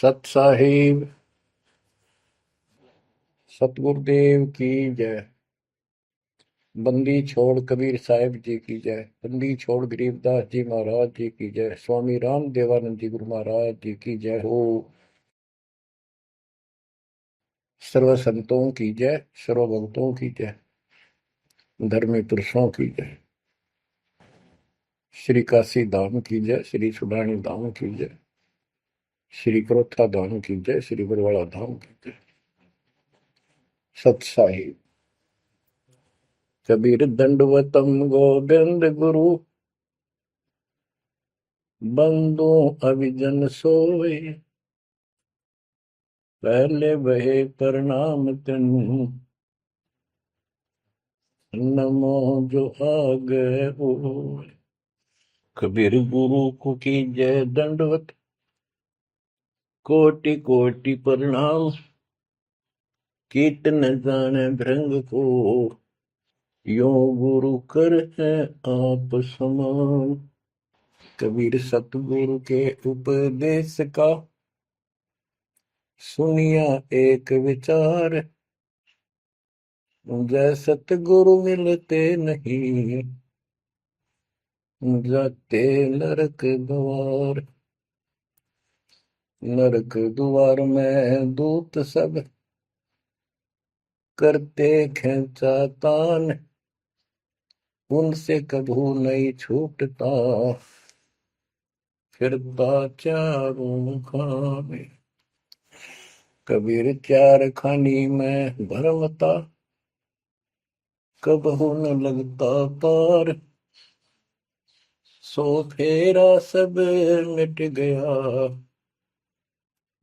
सत साहिब सतगुरुदेव की जय। बंदी छोड़ कबीर साहिब जी की जय। बंदी छोड़ गरीबदास जी महाराज जी की जय। स्वामी राम देवानंद जी गुरु महाराज जी की जय हो। सर्व संतों की जय, सर्व भक्तों की जय, धर्मी पुरुषों की जय। श्री काशी धाम की जय, श्री सुडानी धाम की जय, श्री क्रोथा धाम की जय, श्री बरवाड़ा धाम की जय। सत साहिब कबीर दंडवतम गोविंद गुरु, बंदो अभिजन सोए, पहले बहे प्रणाम तिन, नमो जो आगे होए। कबीर गुरु को की जय दंडवत, कोटि कोटि प्रणाम, कीर्तन जाने भृंग को, यो गुरु कर है आप समान। कबीर सतगुरु के उपदेश का, सुनिया एक विचार, जय सतगुरु मिलते नहीं, जाते नरक द्वार। नरक द्वार में दूत सब, करते खेचा तान, उनसे कभू नहीं छूटता, फिरता चारों खाने। कबीर चार खानी में भरमता, कबहू न लगता पार, सो फेरा सब मिट गया,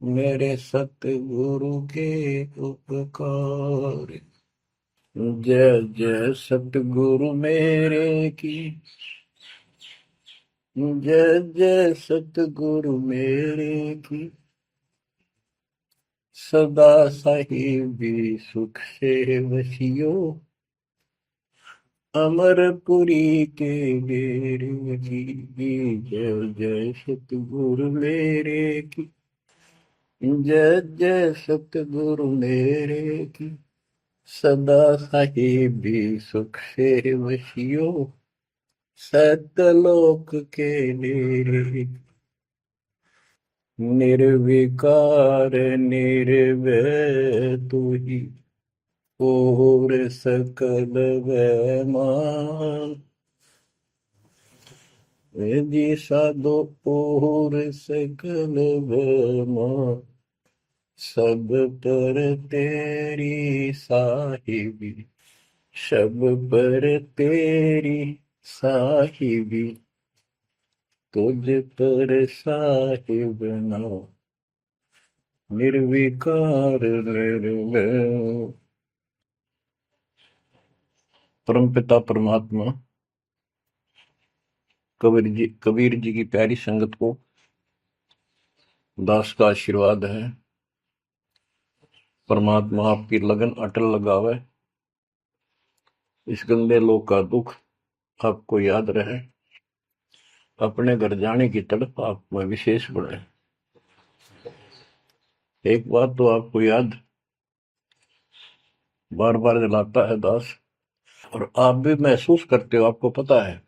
मेरे सतगुरु के उपकार। जय जय सतगुरु मेरे की, जय जय सतगुरु मेरे की, सदा साहिबी सुख से वसियो, अमरपुरी के डेरे की। जय जय सतगुरु मेरे की, जय जय सतगुरु मेरे की, सदा साहिबी सुख से वसियो, सतलोक के डेरे। निर्विकार निर्भय तू ही, और सकल वैमान। जी साधो और सकल वैमान, सब पर तेरी साहिबी, सब पर तेरी साहिबी, तुझ पर साहिब ना, निर्विकार निर्भय। परमपिता परमात्मा कबीर जी की प्यारी संगत को दास का आशीर्वाद है। परमात्मा आपकी लगन अटल लगावे, इस गंदे लोक का दुख आपको याद रहे, अपने घर जाने की तड़प आप में विशेष बढ़े। एक बात तो आपको याद बार बार दिलाता है दास, और आप भी महसूस करते हो, आपको पता है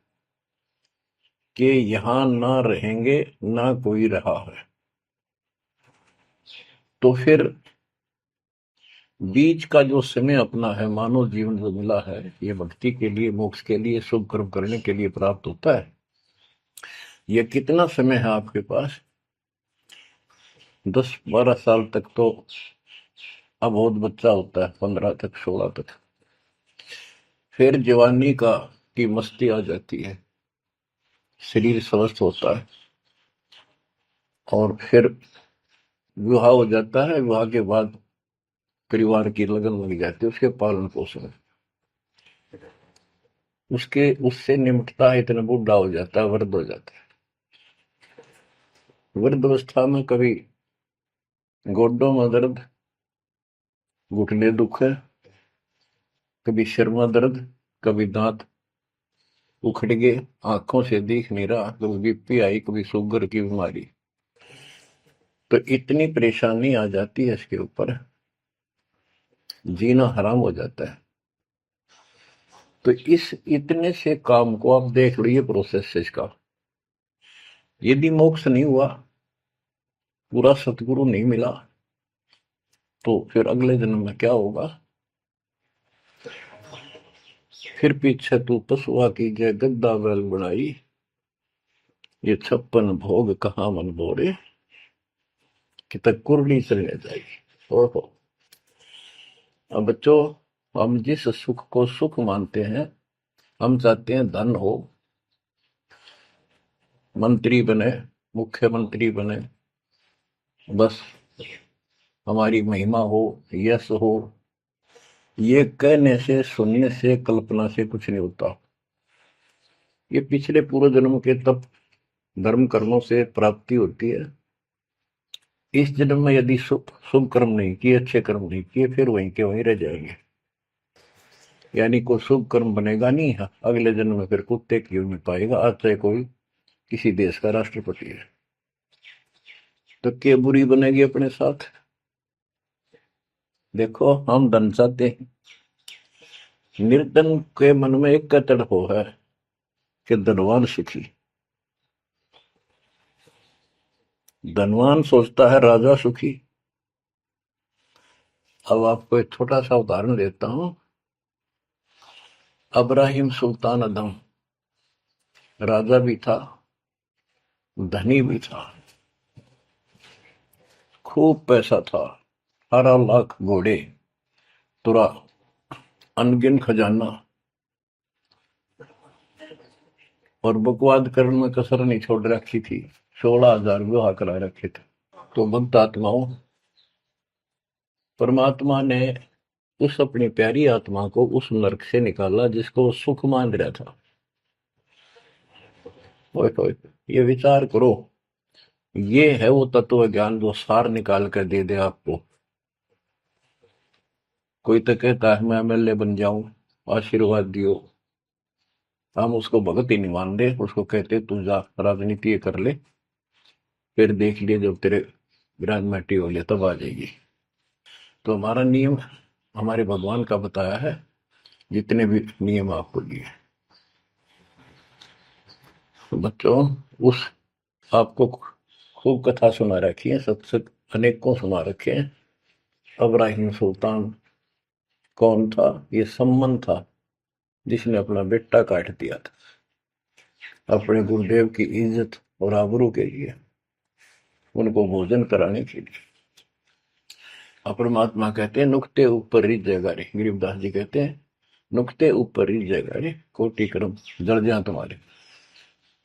कि यहां ना रहेंगे ना कोई रहा है, तो फिर बीच का जो समय अपना है, मानव जीवन जो मिला है, ये भक्ति के लिए, मोक्ष के लिए, शुभ कर्म करने के लिए प्राप्त होता है। ये कितना समय है आपके पास? 10-12 साल तक तो अबोध बच्चा होता है, 15 तक, 16 तक, फिर जवानी की मस्ती आ जाती है, शरीर स्वस्थ होता है, और फिर विवाह हो जाता है। विवाह के बाद परिवार की लगन लग जाती है, उसके पालन पोषण, उससे निमटता है, इतना बूढ़ा हो जाता है, वृद्ध हो जाता है। वृद्ध अवस्था में कभी गोड्डों में दर्द, घुटने दुख है, कभी सिर में दर्द, कभी दांत उखड़ गए, आंखों से दिख नहीं रहा, कभी बीपी आई, कभी शुगर की बीमारी। तो इतनी परेशानी आ जाती है इसके ऊपर, जीना हराम हो जाता है। तो इस इतने से काम को आप देख लो, ये प्रोसेस है इसका। यदि मोक्ष नहीं हुआ, पूरा सतगुरु नहीं मिला, तो फिर अगले जन्म में क्या होगा? फिर पीछे तू पशुआ की जय गद्दा बैल बनाई, ये 56 भोग कहाँ मन बोरे, कि तक कुरली चलने जाएगी। ओहो। अब बच्चों, हम जिस सुख को सुख मानते हैं, हम चाहते हैं धन हो, मंत्री बने, मुख्यमंत्री बने, बस हमारी महिमा हो, यश हो। ये कहने से, सुनने से, कल्पना से कुछ नहीं होता। ये पिछले पूर्व जन्म के तप धर्म कर्मों से प्राप्ति होती है। इस जन्म में यदि शुभ कर्म नहीं किए, अच्छे कर्म नहीं किए, फिर वहीं के वहीं रह जाएंगे। यानी कोई शुभ कर्म बनेगा नहीं, अगले जन्म में फिर कुत्ते की नहीं पाएगा, आज चाहे कोई किसी देश का राष्ट्रपति है। तो क्या बुरी बनेगी अपने साथ? देखो, हम धन चाहते हैं, निर्धन के मन में एक तड़प है कि धनवान सुखी। धनवान सोचता है राजा सुखी। अब आपको एक छोटा सा उदाहरण देता हूं। अब्राहिम सुल्तान अदम राजा भी था, धनी भी था, खूब पैसा था, 18 लाख घोड़े, तुरा, अनगिन खजाना, और बकवाद करने में कसर नहीं छोड़ रखी थी। 16,000 विवाह करा रखे थे। तो भक्त आत्माओं, परमात्मा ने उस अपनी प्यारी आत्मा को उस नरक से निकाला जिसको वो सुख मान रहा था। ओए ओए, ये विचार करो, ये है वो तत्व ज्ञान जो सार निकाल कर दे दे आपको। कोई तो कहता है मैं एमएलए बन जाऊं, आशीर्वाद दियो। हम उसको भगत ही नहीं मान रहे, उसको कहते तू जा राजनीति कर ले, फिर देख लिए जब तेरे ग्रांड हो ले तब आ जाएगी। तो हमारा नियम हमारे भगवान का बताया है, जितने भी नियम आपको दिए। तो बच्चों, उस आपको खूब कथा सुना रखी है, सत्संग अनेकों सुना रखे हैं। अब्राहिम सुल्तान कौन था? ये सम्मन था जिसने अपना बेटा काट दिया था अपने गुरुदेव की इज्जत और आबरू के लिए, उनको भोजन कराने के लिए। परमात्मा कहते हैं नुक्ते ऊपर रिझ जाएगा रे, गरीबदास जी कहते हैं नुक्ते ऊपर रिझ जाएगा रे, कोटि कर्म जड़ जाए तुम्हारे।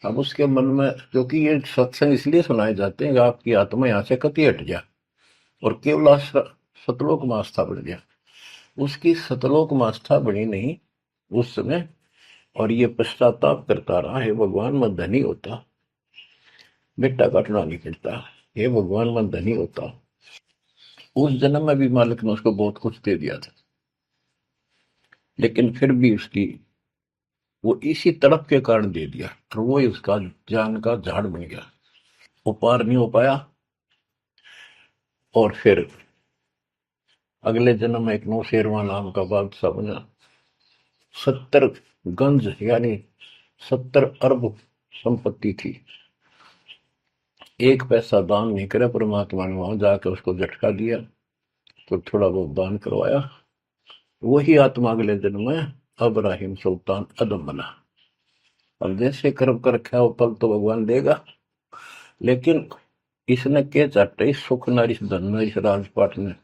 अब उसके मन में, क्योंकि ये सत्संग इसलिए सुनाए जाते हैं कि आपकी आत्मा यहाँ से कति हट जाए और केवल सतलोक में आस्था बढ़ जाए। उसकी सतलोक में आस्था बनी नहीं उस समय, और ये पश्चाताप करता रहा, हे भगवान मैं धनी होता, बेटा काटना नहीं पड़ता, हे भगवान मैं धनी होता। उस जन्म में भी मालिक ने उसको बहुत कुछ दे दिया था, लेकिन फिर भी उसकी वो इसी तड़प के कारण दे दिया, और वो ही उसका जान का झाड़ बन गया। वो पार नहीं हो पाया, और फिर अगले जन्म में एक नौशेरवा नाम का बादशाह बना। 70 गंज यानी 70 अरब संपत्ति थी। एक पैसा दान नहीं करे, परमात्मा ने वहां जाकर उसको झटका दिया, तो थोड़ा बहुत दान करवाया। वही आत्मा अगले जन्म में अब्राहिम सुल्तान अदम बना। अब जैसे कर्म कर रखा है वो फल तो भगवान देगा, लेकिन इसने के चाटे सुख न इस धन न इस राजपाट में,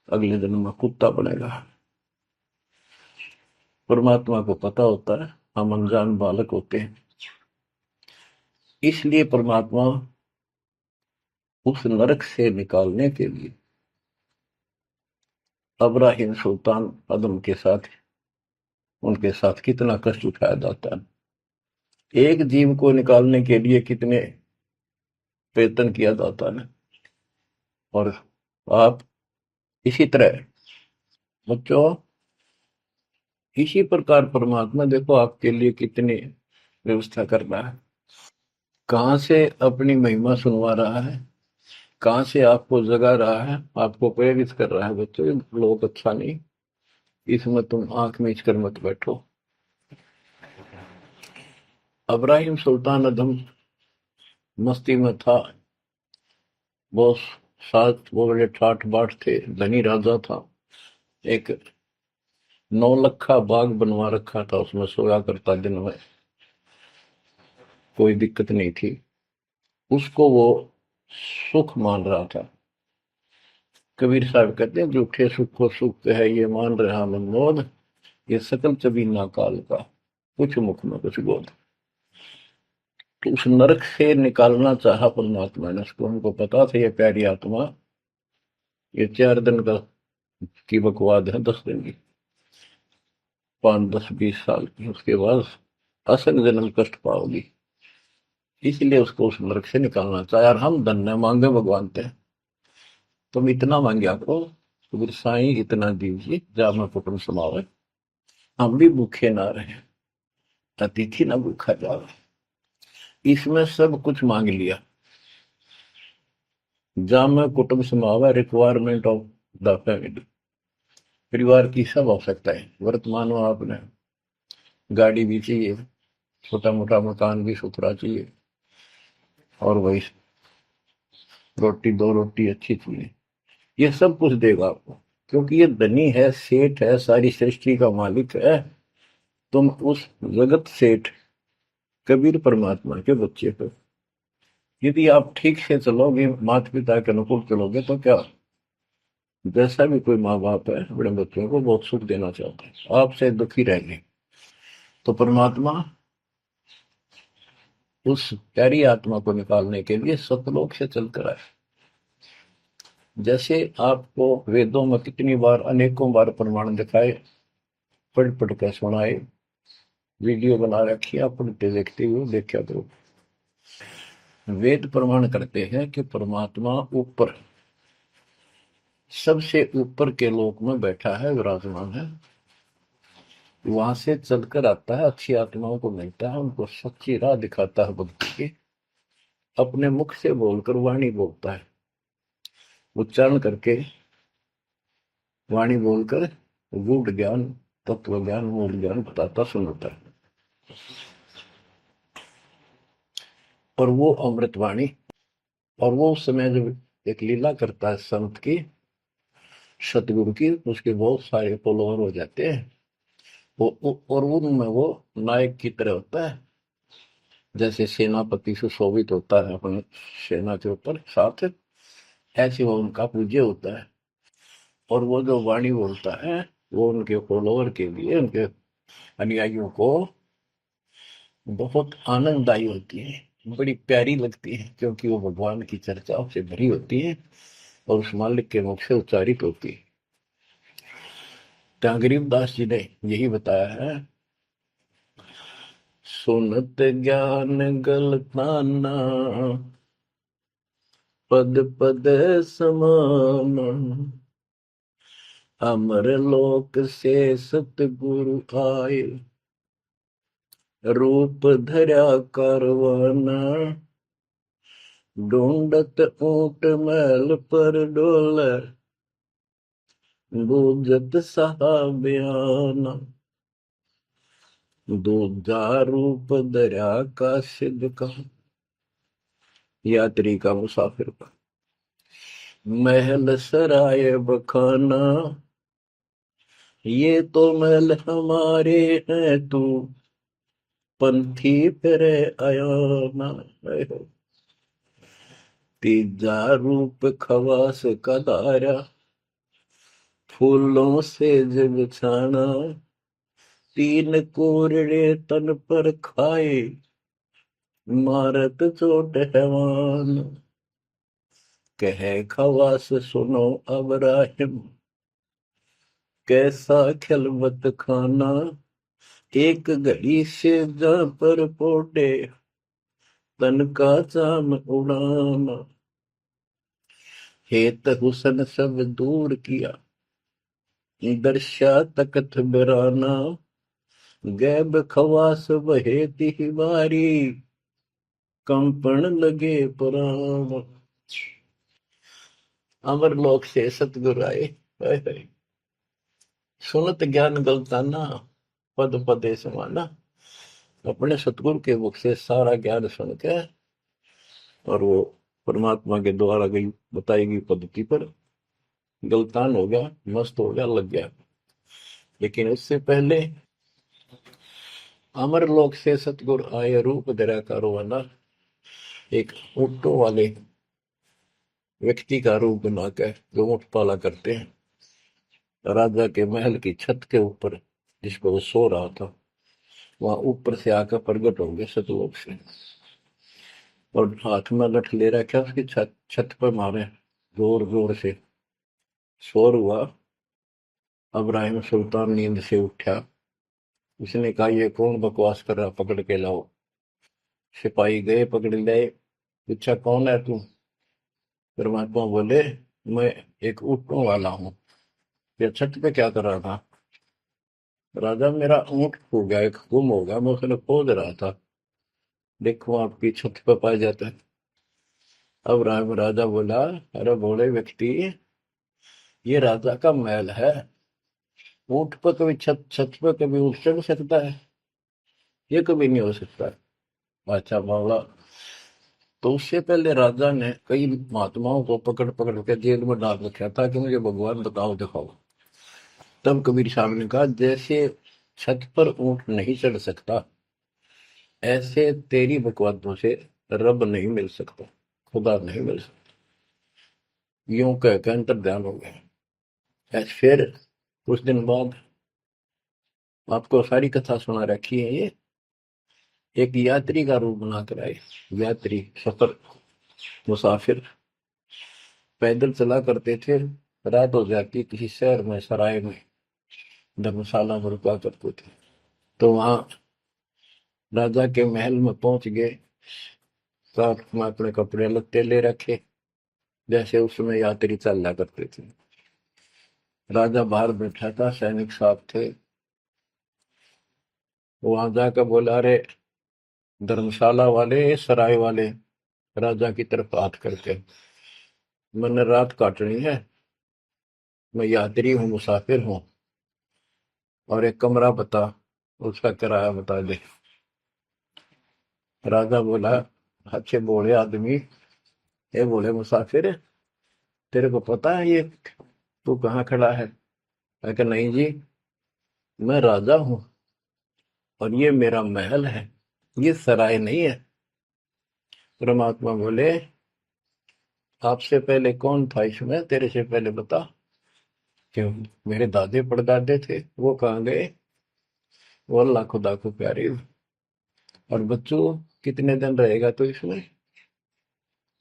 अगले जन्म में कुत्ता बनेगा। परमात्मा को पता होता है, हम अनजान बालक होते हैं। इसलिए परमात्मा उस नरक से निकालने के लिए अब्राहिम सुल्तान अदम के साथ, उनके साथ कितना कष्ट उठाया जाता है। एक जीव को निकालने के लिए कितने प्रयत्न किया जाता है। और आप इसी तरह बच्चों, इसी प्रकार परमात्मा देखो आपके लिए कितनी व्यवस्था कर रहा है, कहां से अपनी महिमा सुनवा रहा है। कहाँ से आपको जगा रहा है, आपको प्रेरित कर रहा है, बच्चों ये लोग अच्छा नहीं, इसमें तुम आंख मीच कर मत बैठो। अब्राहिम सुल्तान अदम मस्ती में था, वो सात वो बड़े ठाठ बाट थे, धनी राजा था। एक 9 लखा बाग बनवा रखा था, उसमें सोया करता दिन में, कोई दिक्कत नहीं थी उसको, वो सुख मान रहा था। कबीर साहब कहते हैं, झूठे सुख को सुख है ये मान रहा मनमोद, ये सकल चबीना काल का, कुछ मुख में कुछ बोध। तो उस नरक से निकालना चाहा परमात्मा ने उसको, हमको पता था ये प्यारी आत्मा ये 4 दिन का की बकवाद है, 10 दिन की, 5, 10, 20 साल की, उसके बाद असंग जन्म कष्ट पाओगी, इसलिए उसको उस नरक से निकालना चाहे। और हम धन्य मांगे भगवान थे, तुम इतना मांगे आपको, तो साईं इतना दीजिए जा मैं कुटुंब समावे, हम भी भूखे ना रहे, अतिथि ना भूखा जावे। इसमें सब कुछ मांग लिया, जा मैं कुटुंब समावे, रिक्वायरमेंट ऑफ द फैमिली, परिवार की सब आवश्यकता है। वर्तमान में आपने गाड़ी भी चाहिए, छोटा मोटा मकान भी सुथरा चाहिए, और वही रोटी, 2 रोटी अच्छी चाहिए, ये सब कुछ देगा आपको, क्योंकि ये धनी है, सेठ है, सारी सृष्टि का मालिक है। तुम उस जगत सेठ कबीर परमात्मा के बच्चे हो। यदि आप ठीक से चलोगे, माता पिता के अनुकूल चलोगे, तो क्या, जैसा भी कोई माँ बाप है अपने बच्चों को बहुत सुख देना चाहता है, आपसे दुखी रहेंगे, तो परमात्मा उस प्यारी आत्मा को निकालने के लिए सतलोक से चलकर आए। जैसे आपको वेदों में कितनी बार, अनेकों बार प्रमाण दिखाए, पढ़ पढ़ कर सुनाए, वीडियो बना रखी है, आप पढ़ते देखते हुए देखा करो। वेद प्रमाण करते हैं कि परमात्मा ऊपर, सबसे ऊपर के लोक में बैठा है, विराजमान है, वहां से चलकर आता है, अच्छी आत्माओं को मिलता है, उनको सच्ची राह दिखाता है भक्ति की, अपने मुख से बोलकर वाणी बोलता है, उच्चारण करके वाणी बोलकर गूढ़ ज्ञान, तत्व ज्ञान, मूल ज्ञान बताता सुनाता है। और वो अमृतवाणी, और वो उस समय जब एक लीला करता है संत की, सतगुरु की, उसके बहुत सारे फॉलोअर हो जाते हैं, और उनमें वो नायक की तरह होता है, जैसे सेनापति सुशोभित होता है अपने सेना के ऊपर साथ, ऐसे वो उनका पूज्य होता है। और वो जो वाणी बोलता है, वो उनके फॉलोअर के लिए, उनके अनुयायियों को बहुत आनंददायी होती है, बड़ी प्यारी लगती है, क्योंकि वो भगवान की चर्चाओं से भरी होती है और उस मालिक के मुख से उच्चारित होती है। तो गरीबदास जी ने यही बताया है, सुनत ज्ञान गलताना, पद पद समान, अमर लोक से सतगुरु आए, रूप धरा करवाना, ढूंढत ऊंट मैल पर डोले, बूझत साहबियाना, दूजा रूप दरिया का सिद्ध का, यात्री का, मुसाफिर का, महल सराय बखाना, ये तो महल हमारे हैं, तू पंथी फिरे अयाना। तीजा रूप खवास का दारा, फूलों से जग छाना, 3 कोरड़े तन पर खाए, मारत चोट हैवान, कह खवास सुनो अब राहिम, कैसा खिलवत खाना, एक घड़ी से जा पर पोटे, तन का चाम उड़ाना, हेत हुसन सब दूर किया, दर्शा तकत बिराना, गैब खवास बहे तिहवारी, कंपन लगे पुराण। अमर लोक से सतगुरु आए, हाय हाय। सुनत ज्ञान गलताना, पद पदे समाना। अपने सतगुरु के मुख से सारा ज्ञान सुन के और वो परमात्मा के द्वारा गई बताई गई पद्धति पर गलतान हो गया, मस्त हो गया, लग गया। लेकिन उससे पहले अमर लोक से सतगुरु आए, रूप धरा कारोबाना। एक ऊँटों वाले व्यक्ति का रूप बनाकर जो ऊँट पाला करते हैं, राजा के महल की छत के ऊपर जिस पर वो सो रहा था, वहां ऊपर से आकर प्रकट हो गए सतलोक से, और हाथ में लठ ले रखा, उसकी छत छत पर मारे जोर जोर से। शोर हुआ। अब्राहिम सुल्तान नींद से उठा। उसने कहा, ये कौन बकवास कर रहा, पकड़ के लाओ। सिपाही गए, पकड़ लाए। पूछा, कौन है तू? परमात्मा बोले, मैं एक ऊँटों वाला हूँ। ये छत पे क्या कर रहा था? राजा, मेरा ऊँट खो गया, एक गुम हो गया, मैं उसने खोज रहा था, देखो आपकी छत पे पाया जाता है। अब राजा बोला, अरे भोले व्यक्ति, ये राजा का महल है, ऊँट पर कभी छत छत पर कभी ऊँट चढ़ सकता है? ये कभी नहीं हो सकता। अच्छा बोला। तो उससे पहले राजा ने कई महात्माओं को पकड़ पकड़ के जेल में डाल रखा था कि मुझे भगवान बताओ, दिखाओ। तब कबीर साहब ने कहा, जैसे छत पर ऊँट नहीं चढ़ सकता, ऐसे तेरी बकवादों से रब नहीं मिल सकता, खुदा नहीं मिल सकता। यूं कहकर अंतर ध्यान हो गया। फिर कुछ दिन बाद आपको सारी कथा सुना रखी है, ये एक यात्री का रूप बनाकर आए। यात्री, सफर, मुसाफिर पैदल चला करते थे। रात हो जाती, किसी शहर में, सराय में, धर्मशाला में रुका करते थे। तो वहां राजा के महल में पहुंच गए। साथ में अपने कपड़े लत्ते ले रखे, जैसे उसमें यात्री चला करते थे। राजा बाहर बैठा था, सैनिक साहब थे। वहां जाकर बोला, अरे धर्मशाला वाले, सराय वाले, राजा की तरफ हाथ करके, मैंने रात काटनी है, मैं यात्री हूँ, मुसाफिर हूँ, और एक कमरा बता, उसका किराया बता दे। राजा बोला, अच्छे बोले आदमी, ये बोले मुसाफिर, तेरे को पता है ये तू कहाँ खड़ा है? मैं कहा, नहीं जी, मैं राजा हूँ और ये मेरा महल है, ये सराय नहीं है। परमात्मा बोले, आपसे पहले कौन था इसमें, तेरे से पहले बता। क्यों? मेरे दादे परदादे थे, वो कहाँ गए? वो अल्लाह खुदा को प्यारे। और बच्चों, कितने दिन रहेगा तो इसमें?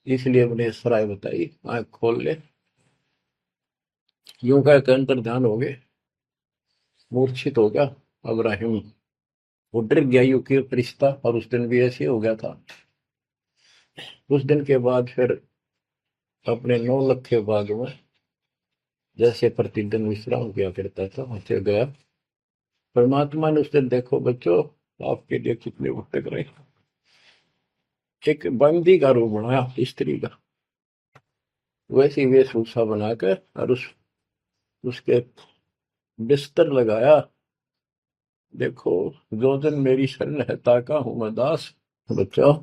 इसलिए मैंने सराय बताई, आंख खोल ले। यूं कह के अंतर ध्यान हो गए, मूर्छित हो गया अब्राहिम। वो डर गया, यूं कि फरिश्ता, और उस दिन भी ऐसे हो गया था। उस दिन के बाद फिर अपने 9 लखे बाग में जैसे प्रतिदिन विश्राम किया करता था, वैसे गया। परमात्मा ने उस दिन, देखो बच्चों, आपके लिए कितने भटक रहे, एक बंदी का रूप बनाया, स्त्री का, वैसी वेशभूषा बनाकर, और उसके बिस्तर लगाया। देखो, जो दिन मेरी शरण है, ताका हूं मैं दास। बच्चों,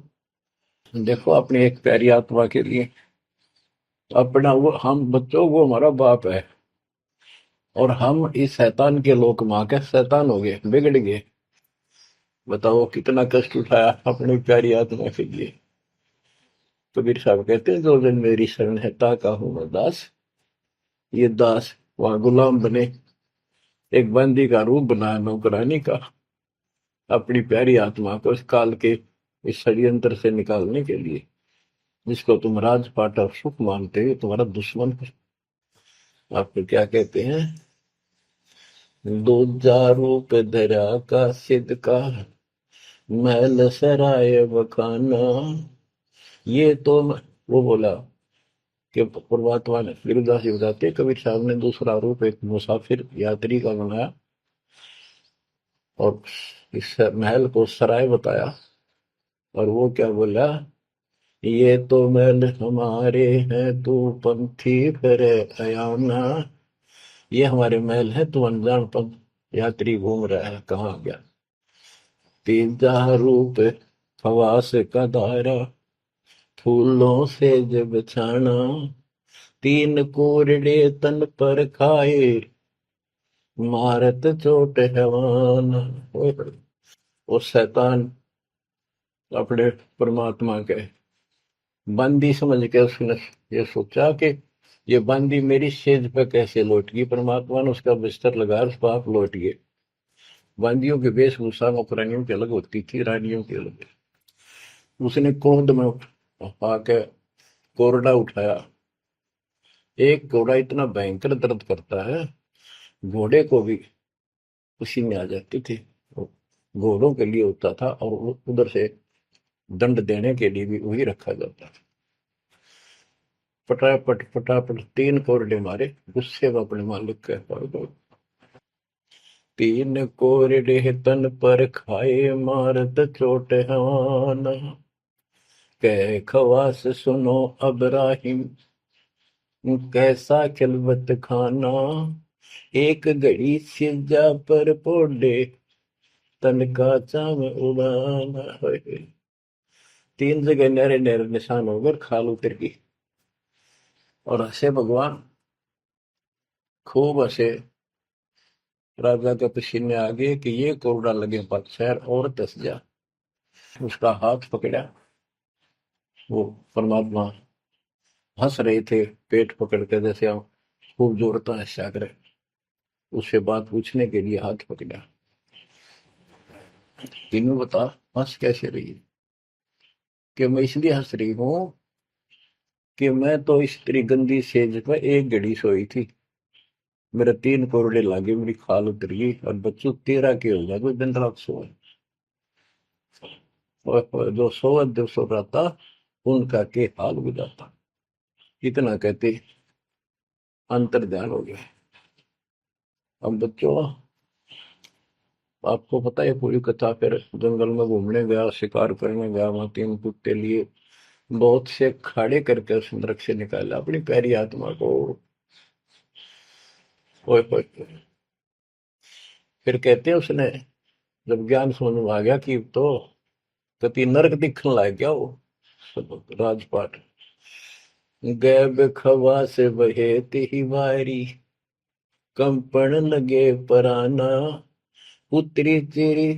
देखो अपनी एक प्यारी आत्मा के लिए अपना, वो हम बच्चों, वो हमारा बाप है, और हम इस शैतान के लोक में आके शैतान हो गए, बिगड़ गए। बताओ कितना कष्ट उठाया अपनी प्यारी आत्मा के लिए। कबीर साहब कहते हैं, जो दिन मेरी शरण है, ताका हूं मैं दास। ये दास वहां गुलाम बने, एक बंदी का रूप बनाया, नौकरानी का, अपनी प्यारी आत्मा को इस काल के इस षड्यंत्र से निकालने के लिए। जिसको तुम राजपाट और सुख मानते हो, तुम्हारा दुश्मन है। आपको क्या कहते हैं? दूजा रूप धरा का सिद्ध का, महल सराय बखाना। ये तो वो बोला कि परमात्मा ने, गिरिदास जी बताते, कबीर साहब ने दूसरा रूप एक मुसाफिर यात्री का बनाया, और इस महल को सराय बताया। और वो क्या बोला, ये तो महल हमारे हैं, तू पंथी फिर अयाना। ये हमारे महल है, तू अनजान पंथ यात्री घूम रहा है, कहाँ गया। तीजा रूप खवास का धारा, फूलों से जब छाना। तीन कोरडे तन पर खाए, मारत चोट हैवान। वो शैतान अपने परमात्मा के बंदी समझ के उसने ये सोचा कि ये बंदी मेरी सेज पे कैसे लौट गई। परमात्मा ने उसका बिस्तर लगा, उस पाप लौट गए। बंदियों की वेशभूषा नौकरानियों की अलग होती थी, रानियों की अलग। उसने क्रोध में आके कोरडा उठाया। एक घोड़ा इतना भयंकर दर्द करता है, घोड़े को भी पसीने आ जाती थी। वो घोड़ों के लिए होता था, और उधर से दंड देने के लिए भी वही रखा जाता था। फटाफट फटाफट तीन कोरडे मारे, गुस्से में अपने मालिक के पास गए। तीन कोरडे तन पर खाए, मारत चोट हवाना। कह खवास सुनो अबराहिम, कैसा खिलवत खाना। एक घड़ी सिजा पर पोडे, तन का चाव उड़ाना। तीन जगह नहरे नहरे निशान होकर खाल उतर गई। और हंसे भगवान, खूब हंसे। राजा के पसीने आ गए कि ये कोरडा लगे पक्षर और दस जा। उसका हाथ पकड़ा। वो परमात्मा हंस रहे थे, पेट पकड़ के, जैसे हम खूब जोरता हंसा करे। उससे बात पूछने के लिए हाथ पकड़ा। तीनों बता, हंस कैसे रही है। कि मैं इसलिए हंस रही हूँ कि मैं तो इस तेरी गंदी सेज पे एक घड़ी सोई थी, मेरे तीन कोरडे लागे, मेरी खाल उतर गई, और बच्चों तेरा के हो गया, कोई दिन रात सोए। और जो सोवत जो सो रहा, उनका के हाल बुझाता। इतना कहते अंतर ध्यान हो गया। अब बच्चों, आपको पता है पूरी कथा। फिर जंगल में घूमने गया, शिकार करने गया, वहां तीन कुत्ते लिए, बहुत से खाड़े करके उस नरक से निकाला अपनी प्यारी आत्मा को। ओए ओए ओए। फिर कहते हैं उसने, जब ज्ञान समझ में आ गया कि तो कति नरक दिखने लग गया वो राजपाट। गैब खवा से बहे ही वारी, कंपन लगे पराना। उतरी तेरी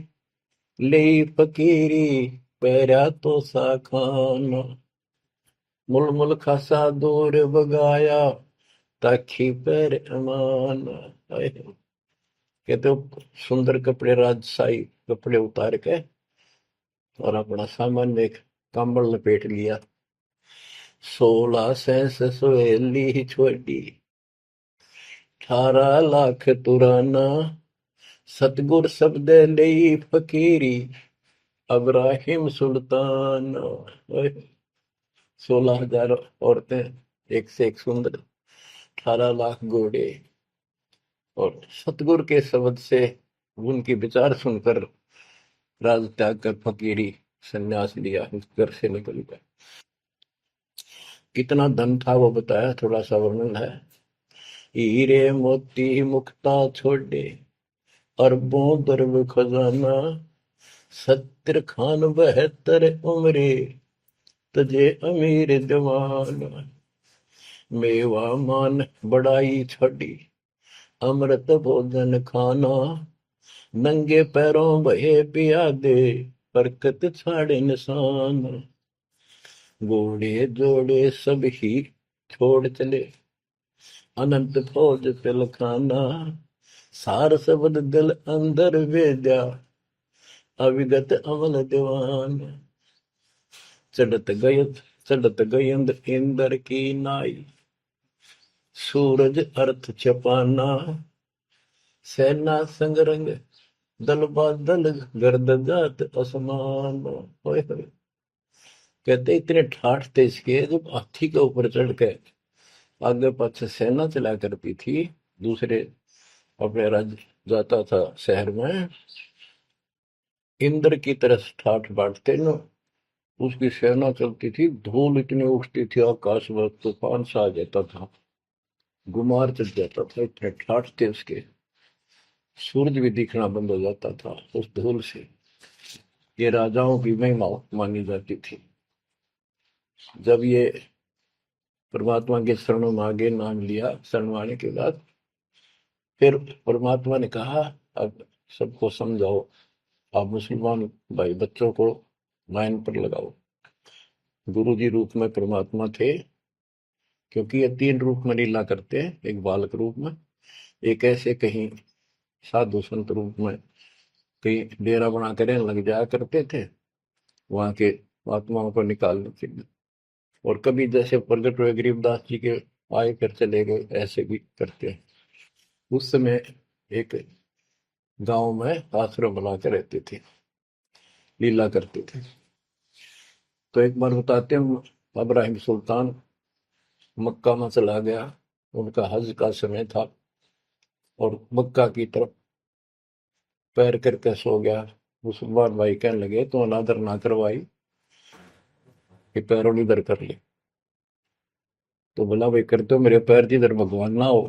ले फकीरी, पैरा तो सा खाना। मुल मुल खासा दूर बगाया, ताखी पैर अमान। कहते हो सुंदर कपड़े, राजशाही कपड़े उतार के, और अपना सामान्य एक कंबल लपेट लिया। 16 सहेली छोड़ी, 18 लाख तुराना। सतगुर शब्द ले फकीरी, अब्राहिम सुल्तान। 16,000 औरतें, एक से एक सुंदर, 18 लाख घोड़े। और सतगुरु के शब्द से, उनके विचार सुनकर राज त्याग कर फकीरी संन्यास लिया, इस घर से निकल गया। कितना धन था वो बताया, थोड़ा सा वर्णन है। हीरे मोती मुक्ता छोड़े, अरबों दरब खजाना। 70 खान 72 उम्रे, तजे अमीर जवान। मेवा मान बड़ाई छोड़ी, अमृत भोजन खाना। नंगे पैरों बहे पियादे, बरकत छाड़े निशान। घोड़े जोड़े सब ही छोड़ चले, अनंत फौज पिलखाना। सार शब्द दिल अंदर भेजा, अविगत अमल दीवान। चढ़त गय चढ़त गयंद इंद्र की नाई, सूरज अर्थ छपाना। सेना संगरंग दल बादल, गर्द जात असमान। होए होए। कहते इतने ठाठ थे इसके, जब हाथी के ऊपर चढ़ के आगे पाछे सेना चला करती थी, दूसरे अपने राज्य जाता था शहर में, इंद्र की तरह ठाठ बांटते न। उसकी सेना चलती थी, धूल इतनी उठती थी आकाश में, तूफान सा आ जाता था, गुमार चढ़ जाता था, इतने ठाठ थे उसके, सूरज भी दिखना बंद हो जाता था उस धूल से। ये राजाओं की महिमा मानी जाती थी। जब ये परमात्मा के शरणों में आगे नाम लिया, शरण आने के बाद फिर परमात्मा ने कहा, अब सबको समझाओ, आप मुसलमान भाई बच्चों को लाइन पर लगाओ। गुरु जी रूप में परमात्मा थे, क्योंकि ये तीन रूप में लीला करते हैं, एक बालक रूप में, एक ऐसे कहीं साधु संत रूप में कहीं डेरा बना कर लग जाया करते थे वहां के आत्माओं को निकालने के लिए, और कभी जैसे प्रगट हुए गरीबदास जी के आए कर चले गए, ऐसे भी करते हैं। उस समय एक गांव में आश्रम बना के रहते थे, लीला करते थे। तो एक बार बताते हैं, इब्राहिम सुल्तान मक्का में चला गया, उनका हज का समय था, और मक्का की तरफ पैर करके सो गया। मुसलमान भाई कहने लगे, तो अनादर ना करवाई कि पैरों इधर कर ले। तो बोला, भाई करते हो मेरे पैर जिधर भगवान ना हो,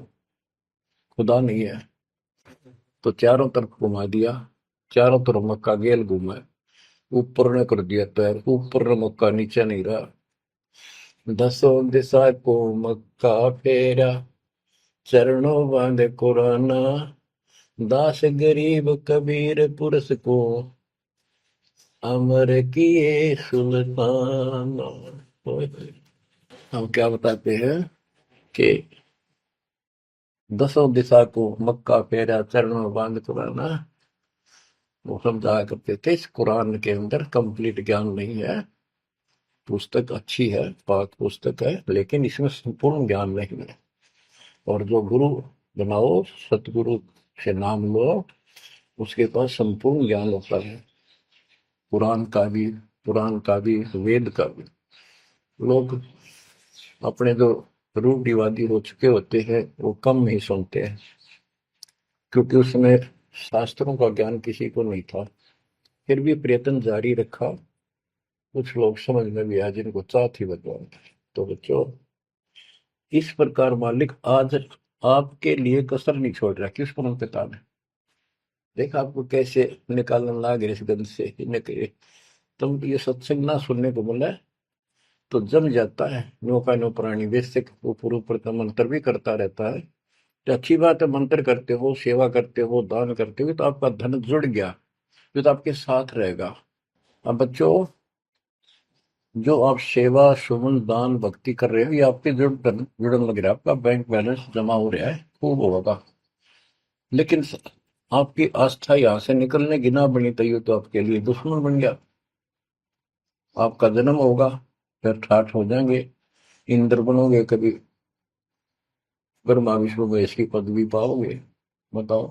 खुदा नहीं है। तो चारों तरफ घुमा दिया, चारों तरफ मक्का गेल घूमा, ऊपर ने कर दिया पैर, ऊपर ने मक्का, नीचे नहीं रहा। दसों दिशा को मक्का फेरा, चरणों बांधे कुराना, दास गरीब कबीर पुरस को, अमर किए सुल्तान। हम क्या बताते हैं कि दसों दिशा को मक्का फेरा, चरणों में बांध कुराना, वो समझाया करते थे। इस कुरान के अंदर कंप्लीट ज्ञान नहीं है, पुस्तक अच्छी है, पाक पुस्तक है, लेकिन इसमें संपूर्ण ज्ञान नहीं है। और जो गुरु बनाओ, सतगुरु से नाम लो, उसके पास संपूर्ण ज्ञान होता है, कुरान का भी, पुराण का भी, वेद का भी। लोग अपने जो रूढ़िवादी हो चुके होते हैं, वो कम ही सुनते हैं, क्योंकि उसमें शास्त्रों का ज्ञान किसी को नहीं था। फिर भी प्रयत्न जारी रखा, कुछ लोग समझ में भी आए जिनको चाह थी भगवान की। तो बच्चों, इस प्रकार मालिक आज आपके लिए कसर नहीं छोड़ रहा। किस पर पिता ने देखा आपको कैसे निकालने लग इस गंध से, इन्हें कहे तुम ये सत्संग ना सुनने को मिला है, तो जम जाता है नो का नो प्राणी। बेसिक ऊपर ऊपर का मंत्र भी करता रहता है, तो अच्छी बात है, मंत्र करते हो, सेवा करते हो, दान करते हो, तो आपका धन जुड़ गया, जो तो आपके साथ रहेगा। अब बच्चों, जो आप सेवा सुमन दान भक्ति कर रहे हो, ये आपके जुड़न लग रहा है, आपका बैंक बैलेंस जमा हो रहा है, खूब होगा। लेकिन आपकी आस्था यहाँ से निकलने की ना बनी, तो ये तो आपके लिए दुश्मन बन गया। आपका जन्म होगा, फिर ठाठ हो जाएंगे, इंद्र बनोगे, कभी ब्रह्मा विष्णु महेश की पदवी पाओगे, बताओ,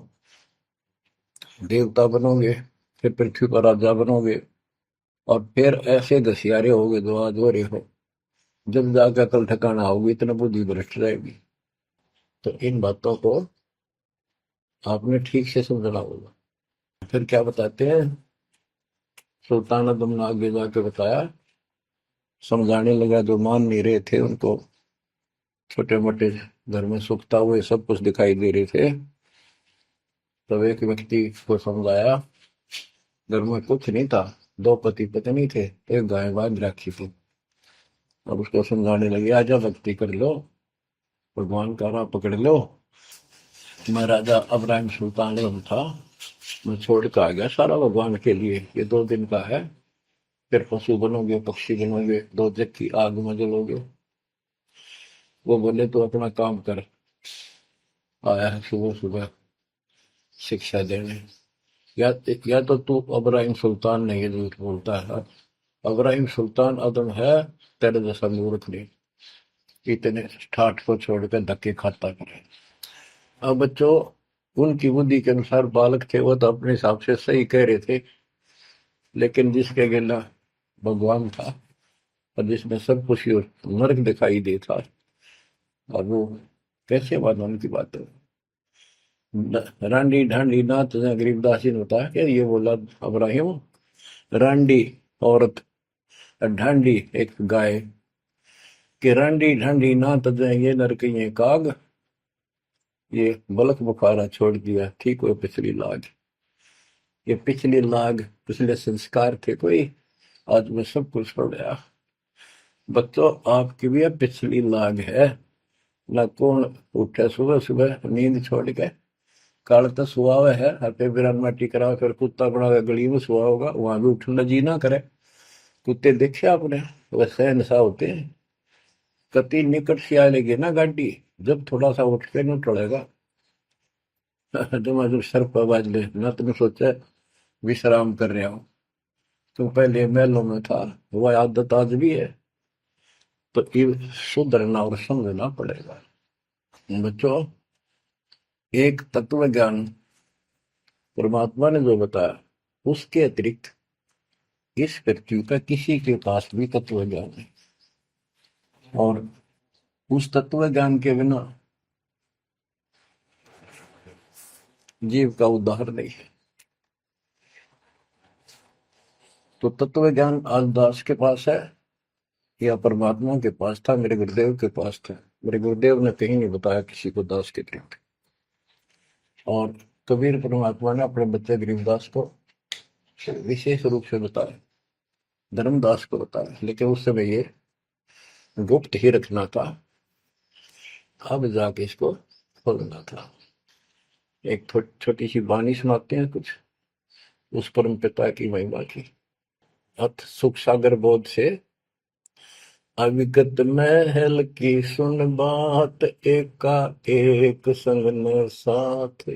देवता बनोगे, फिर पृथ्वी पर राजा बनोगे, और फिर ऐसे घसियारे होगे जो आज हो रहे हो। जब जाकर कल ठिकाना होगी, इतना बुद्धि भ्रष्ट रहेगी। तो इन बातों को आपने ठीक से समझना होगा। फिर क्या बताते हैं, सुल्तान आदम ने आगे जाके बताया, समझाने लगा, जो मान नहीं रहे थे उनको, छोटे मोटे घर में सुखता हुए सब कुछ दिखाई दे रहे थे। तब एक व्यक्ति को समझाया, घर में कुछ नहीं था, दो पति पत्नी थे, एक गाय बांध रखी थी। अब उसको समझाने लगे, आजा भक्ति कर लो, भगवान का राह पकड़ लो। मैं राजा इब्राहिम सुल्तान था, मैं छोड़ के आ गया सारा भगवान के लिए, ये 2 दिन का है, फिर पशु बनोगे, पक्षी बनोगे, दो जग की आग में जलोगे। वो बोले, तो अपना काम कर, आया है सुबह सुबह शिक्षा देने। या या तो तू इब्राहिम सुल्तान नहीं है, झूठ बोलता है। इब्राहिम सुल्तान अदम है, तेरे जैसा मूर्ख नहीं, इतने ठाठ को छोड़कर धक्के खाता करे। अब बच्चों, उनकी बुद्धि के अनुसार बालक थे, वो तो अपने हिसाब से सही कह रहे थे, लेकिन जिसके गिला भगवान था, और जिसमें सब कुछ नरक दिखाई देता, और वो कैसे माना उनकी बात है। रांडी ढांडी नाच, गरीबदास जी ने बताया कि ये बोला इब्राहिम, रांडी औरत ढांडी एक गाय कि रांडी ढांडी ना तजे ये नरकइये काग, ये बलक बुखारा छोड़ दिया ठीक हो पिछली लाग। ये पिछली लाग पिछले संस्कार थे कोई, आज मैं सब कुछ छोड़ गया। बच्चों आपकी भी अब पिछली लाग है ना। कौन उठे सुबह सुबह नींद छोड़ के, काल तो सुहावे है हटे बिरान माटी करा, फिर कुत्ता बना के गली में सुहा होगा, वहां भी उठना जी ना करे। कुत्ते देखे आपने, वैसे नशा होते हैं। कति निकट से आएगी ना गाड़ी, जब थोड़ा सा उठ के न टलेगा जब सर पर बाज ले ना, तुम सोचा विश्राम कर रहा हूं। तुम पहले महलों में था, वह आदत आज भी है, तो ये सुधरना और समझना पड़ेगा। बच्चों एक तत्व ज्ञान परमात्मा ने जो बताया, उसके अतिरिक्त इस पृथ्वी का किसी के पास भी तत्व ज्ञान है, और उस तत्व ज्ञान के बिना जीव का उद्धार नहीं है। तो तत्व ज्ञान आज दास के पास है या परमात्मा के पास था? मेरे गुरुदेव के पास था। मेरे गुरुदेव ने कहीं नहीं बताया किसी को दास के अतिरिक्त। और कबीर परमात्मा ने अपने बच्चे गरीबदास को विशेष रूप से बताया, धर्मदास को बताया, लेकिन उस समय ये गुप्त ही रखना था, अब जाके इसको खोलना था। एक छोटी सी वाणी सुनाते हैं कुछ उस परम पिता की महिमा की। अथ सुख सागर बोध से अविगत महल की सुन बात, एका एक संग न साथ,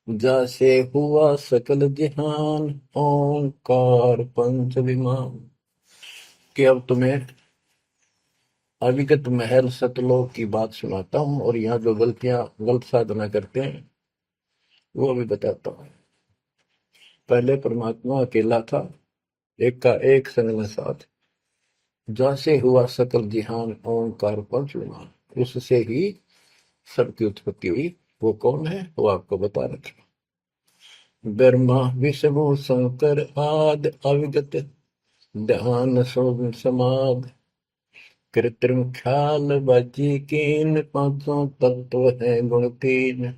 जैसे हुआ सकल जहान, ओंकार पंच विमान। कि अब तुम्हें अविगत महल सतलोक की बात सुनाता हूं, और यहाँ जो गलत साधना करते हैं वो भी बताता हूं। पहले परमात्मा अकेला था, एक का एक संग में साथ, जैसे हुआ सकल जिहान, ओंकार पंच विमान। उससे ही सबकी उत्पत्ति हुई। वो कौन है वो आपको बता रखा। ब्रह्मा विष्णु शंकर आदि अविगत, ध्यान समाध, कृत्रिम ख्याल बाजी कीन, पांचों तत्व है गुण तीन।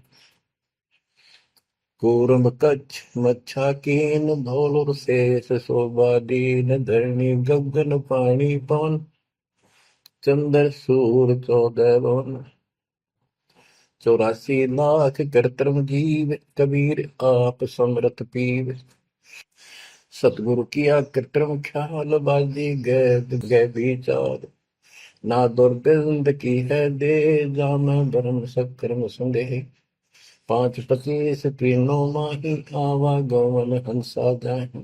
कूर्म कच्छ मच्छा कीन, धौल शेष शोभा दीन, धरणी गगन पानी पवन, चंद्र सूर 14 भवन। 84 लाख कृत्रिम जीव, कबीर आप समरथ पीव। सतगुरु किया कृत्रिम ख्याल, बाजी गए विचार, ना दुर्बिंद की है दे, जाम धर्म सक्रम संदेह। 5 25 तीनों माही, आवा गौवन हंसा जाहि।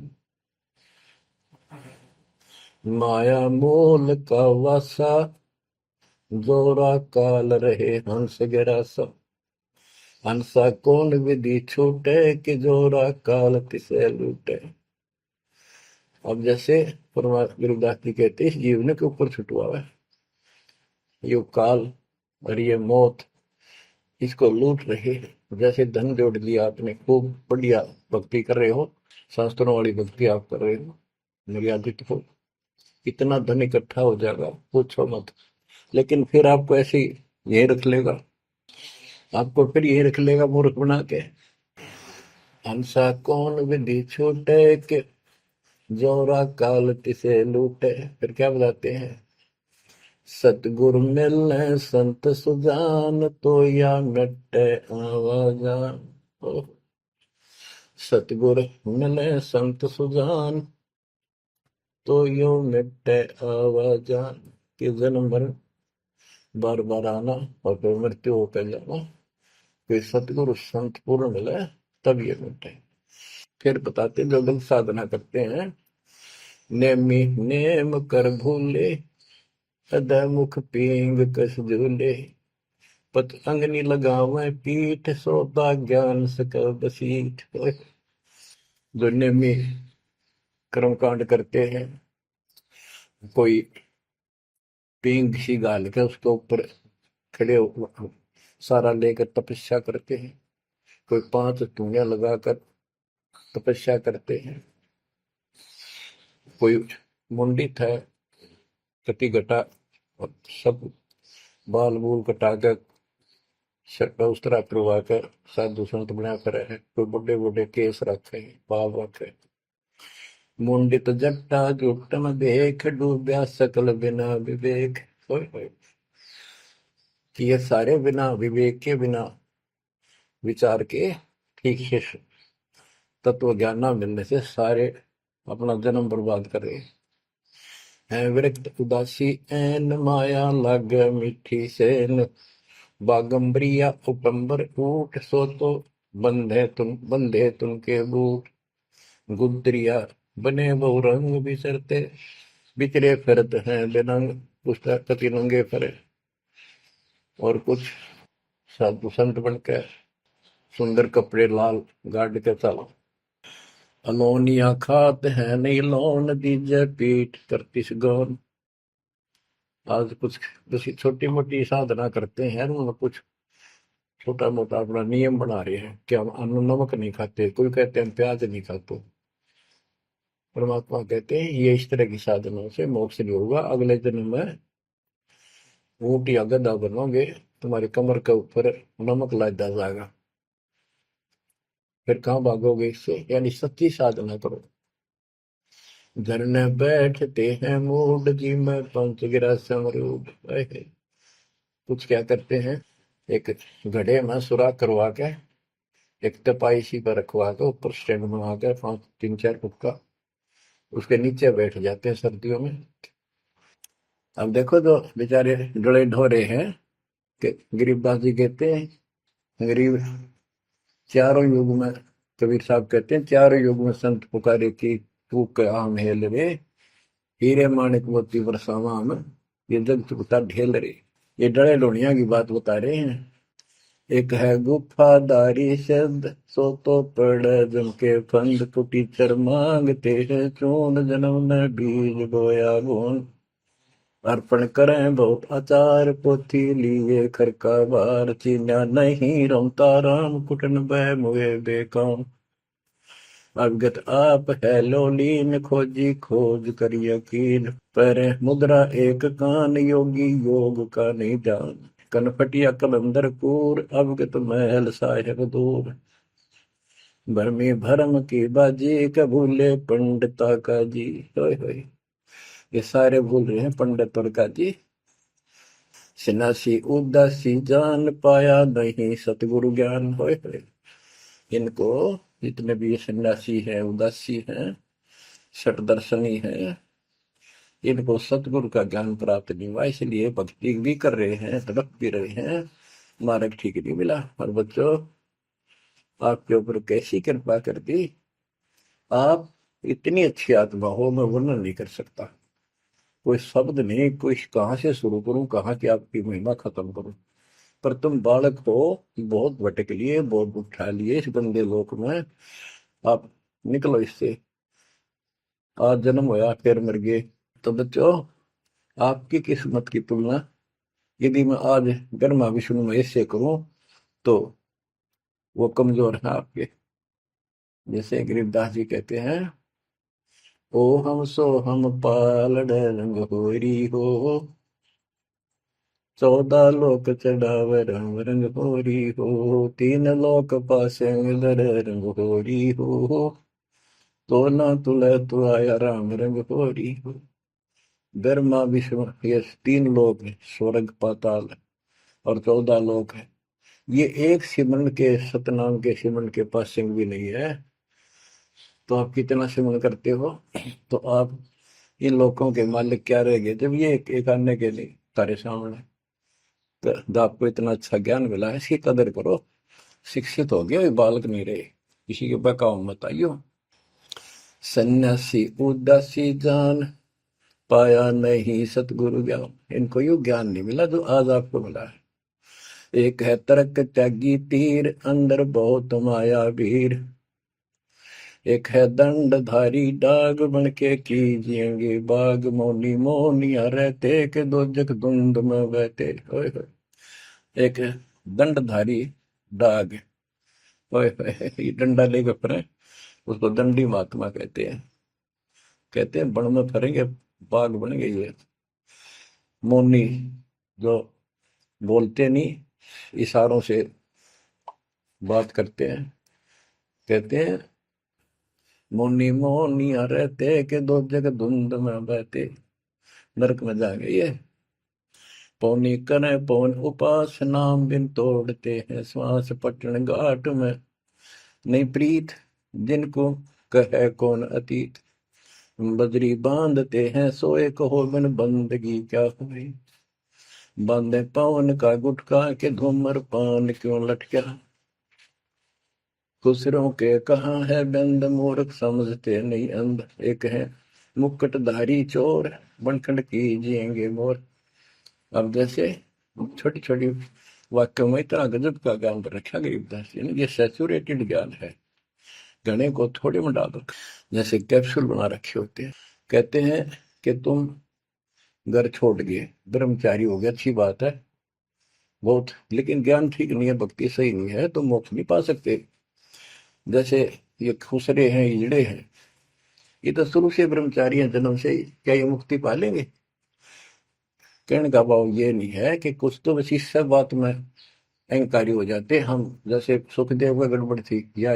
माया मूल का वासा, जोरा काल रहे हंस गिरासा। हंसा कौन विधि छूटे, कि जोरा काल तिसे लूटे। अब जैसे परमात्मा गुरुदास जी कहते हैं, इस जीवन के ऊपर छुटवा है ये काल और ये मौत, इसको लूट रहे हैं। जैसे धन जोड़ लिया आपने, खूब बढ़िया भक्ति कर रहे हो, शास्त्रों वाली भक्ति आप कर रहे हो, मर्यादित हो, इतना धन इकट्ठा हो जाएगा पूछो मत। लेकिन फिर आपको ऐसे यही रख लेगा, आपको फिर यही रख लेगा मूर्ख बना के। हंसा कौन विधि छूटे, के जोरा काल तिसे लूटे। फिर क्या बताते हैं, सतगुरु मिलने संत सुजान, तो या मिटे आवाजान। सतगुरु मिले संत सुजान, तो यो मिटे आवाजान। कि जन्म मरण बार बार आना और फिर मृत्यु होकर जाना, फिर सतगुरु संत पूर्ण मिले तब ये मिटे। फिर बताते जो लोग साधना करते हैं, नेमी नेम कर भूले, हृदय मुख पींग कस झूले, पत अंगनी लगावे पीठ, सोता ज्ञान सकल बसीठ। जो नेमी कर्मकांड करते हैं, कोई पींग सी गाल के उसके ऊपर खड़े सारा लेकर तपस्या करते हैं, कोई 5 धूनिया लगाकर तपस्या करते हैं, कोई मुंडित है, कति घटा, और सब बाल बूल कटा कर शर्ट उस तरह करवा कर साधु संत बना कर है। कोई बड़े बड़े केस रखे, बाल रखे। मुंडित जट्टा जुटन देख, डूबया सकल बिना विवेक। होय होय। कि ये सारे बिना विवेक के, बिना विचार के, ठीक से तत्व ज्ञान ना मिलने से सारे अपना जन्म बर्बाद कर रहे हैं। विरक्त उदासी एन माया लग, मीठी सेन बागंबरिया उपंबर ऊट, सो तो बंधे तुम के बूट। गुदरिया बने बहु रंग बिसरते, बिचरे फिरत हैं बेनंग। पुस्तक कति नंगे फरे। और कुछ साधु संत बनकर सुंदर कपड़े लाल गाड़ के चलो। अलोनिया खात है नहीं लोन, दीजे पीठ करतिस गौन। आज कुछ किसी छोटी मोटी साधना करते हैं, उन्होंने कुछ छोटा मोटा अपना नियम बना रहे हैं कि हम अन्न नमक नहीं खाते, कोई कहते हैं हम प्याज नहीं खाते। परमात्मा कहते हैं ये इस तरह की साधनों से मोक्ष नहीं होगा, अगले जन्म में ऊंट या गधा बनोगे, तुम्हारी कमर के ऊपर नमक लादा जाएगा, फिर कहाँ भागोगे इससे। यानी सच्ची साधना करो। झरने बैठते हैं मूड जी में, पंच गिरा समरूड। कुछ क्या करते हैं, एक घड़े में सुराख करवा के, एक तपाई सी पर रखवा के, ऊपर स्टैंड बना के 3-4 फुट का, उसके नीचे बैठ जाते हैं सर्दियों में। अब देखो तो बेचारे डले ढोरे हैं कि गरीबदास जी कहते हैं, गरीब चारों युग में, कबीर साहब कहते हैं चारों युग में संत पुकारे की, तू आम हेल रे, हीरे माणिक मोती बरसावा हम, ये जग चुकता ढेल रे। ये डले लोनिया की बात बता रहे हैं। एक है गुफादारी शब्द, सो तो पड़ जम के फंद, कुटी चर मांगते हैं चून, जन्म ने बीज बोया गुण। अर्पण करें बहुत आचार, पोथी लिए खर का बार, चीन्या नहीं रमता राम, कुटन बह मुए बेकाम। अवगत आप है लोलीन, खोजी खोज कर यकीन, पर मुद्रा एक कान, योगी योग का नहीं जान। कनपटिया कलंदर पूर, अवगत महल साहिब दूर। भरमी भरम की बाजी, कबूले पंडिता का जी। होय होय। ये सारे भूल रहे हैं पंडित और का जी। सन्यासी उदासी जान, पाया नहीं सतगुरु ज्ञान। होय होय। इनको जितने भी सन्यासी हैं, उदासी हैं, शट दर्शनी हैं, इनको सतगुरु का ज्ञान प्राप्त नहीं हुआ, इसलिए भक्ति भी कर रहे हैं, तड़प भी रहे हैं, मार्ग ठीक नहीं मिला। और बच्चों, आपके ऊपर कैसी कृपा कर दी, आप इतनी अच्छी आत्मा हो, मैं वर्णन नहीं कर सकता। कोई शब्द नहीं, कोई कहाँ से शुरू करूं, कहाँ की आपकी महिमा खत्म करूं। पर तुम बालक हो, बहुत भटक लिए, बहुत उठा लिए इस गंदे लोक में, आप निकलो इससे। आज जन्म होया फिर मर गए। तो बच्चों, आपकी किस्मत की तुलना यदि मैं आज ब्रह्मा विष्णु महेश से करूं, तो वो कमजोर है आपके। जैसे गरीबदास जी कहते हैं, ओ हम सो हम पालड़ रंग होरी हो, 14 लोक चढ़ाव रंग रंग होरी हो, 3 लोक पासे दर रंग होरी हो, तो ना तुले तो आया राम रंग होरी हो। ब्रह्मा विष्णु ये 3 लोक है, स्वर्ग पाताल और 14 लोक है। ये एक सिमरन के, सतनाम के सिमरन के पास सिंह भी नहीं है। तो आप कितना सिमरन करते हो, तो आप इन लोगों के मालिक क्या रह गए, जब ये एक आने के लिए तारे सामने। तो आपको इतना अच्छा ज्ञान मिला है, इसकी कदर करो। शिक्षित हो गए, बालक नहीं रहे, किसी के बहकाव मत आइयो। सन्यासी उदासी जान, पाया नहीं सतगुरु ज्ञान। इनको यू ज्ञान नहीं मिला जो आज आपको मिला है। एक है तर्क त्यागी तीर, अंदर बहुत माया वीर। एक है दंडधारी डाग, बन के कीजिएंगे बाग, मौनी मोनिया रहते के दो जग धुंध में बहते। ओए होए। एक है दंडधारी डाग, ओए होए, ये डंडा लेकर फिरे, उसको दंडी महात्मा कहते हैं। कहते हैं बन में फरेंगे बाग बनेंगे। ये मौनी जो बोलते नहीं, इशारों से बात करते हैं, कहते हैं मौनी मौनिया रहते के दो जग धुंध में बहते, नरक में जाएंगे ये। पौनी करे पवन उपास नाम बिन तोड़ते हैं श्वास पटन घाट में, नहीं प्रीत जिनको कहे कौन अतीत, बजरी बांधते हैं सोए कहो बिन बंदगी क्या हुई, बांधे पवन का गुटका के धूमर पान क्यों लटका, खुसरों के कहाँ है बंद मूर्ख समझते नहीं अंध, एक है मुकुटधारी चोर बनखंड कीजिएंगे मोर। अब जैसे छोटी छोटी वाक्यों में इतना गजब का ज्ञान रखा गरीबदास जी ने, ये सैचुरेटेड ज्ञान है, गणे को थोड़े में डाल रखा, जैसे कैप्सूल बना रखे होते हैं। कहते हैं कि तुम घर छोड़ गए, ब्रह्मचारी हो गया, अच्छी बात है बहुत, लेकिन ज्ञान ठीक नहीं है, भक्ति सही नहीं है, तो मोक्ष नहीं पा सकते। जैसे ये खुसरे हैं, ईजड़े हैं, ये तो शुरू से ब्रह्मचारी हैं जन्म से ही, क्या ये मुक्ति पालेंगे? कहने का भाव ये नहीं है कि कुछ तो बस इस सब बात में अहंकारी हो जाते हम, जैसे सुखदेव का गड़बड़ थी या